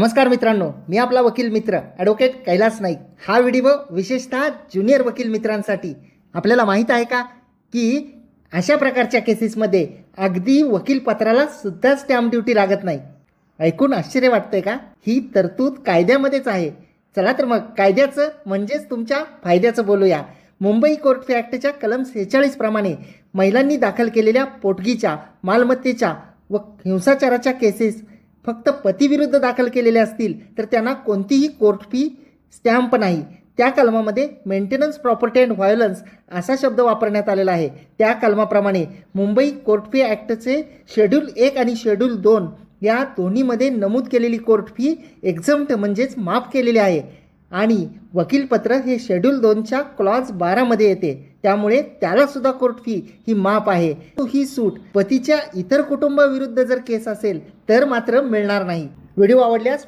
नमस्कार मित्रांनो, मी आपला वकील मित्र ॲडव्होकेट कैलास नाईक. हा व्हिडिओ विशेषतः ज्युनियर वकील मित्रांसाठी. आपल्याला माहीत आहे का की अशा प्रकारच्या केसेसमध्ये अगदी वकीलपत्राला सुद्धा स्टॅम्प ड्युटी लागत नाही. ऐकून आश्चर्य वाटतंय का? ही तरतूद कायद्यामध्येच आहे. चला तर मग कायद्याचं म्हणजेच तुमच्या फायद्याचं बोलूया. मुंबई कोर्ट फी ॲक्टच्या कलम 46 प्रमाणे महिलांनी दाखल केलेल्या पोटगीच्या, मालमत्तेच्या व हिंसाचाराच्या केसेस फक्त पतीविरुद्ध दाखल केलेले असतील तर त्यांना कोणतीही कोर्ट फी स्टॅम्प नाही. त्या कलमामध्ये मेंटेनन्स प्रॉपर्टी अँड व्हायोलन्स असा शब्द वापरण्यात आलेला आहे. त्या कलमाप्रमाणे मुंबई कोर्ट फी ॲक्टचे शेड्यूल 1 आणि शेड्यूल 2 या दोन्हीमध्ये नमूद केलेली कोर्ट फी एक्झम्प्ट म्हणजेच माफ केलेली आहे आणि वकीलपत्र हे शेड्यूल 2च्या क्लॉज 12मध्ये येते. त्यामुळे त्याला सुद्धा कोर्ट फी ही माफ आहे. ही सूट पतीच्या इतर कुटुंबाविरुद्ध जर केस असेल तर मात्र मिळणार नाही. व्हिडिओ आवडल्यास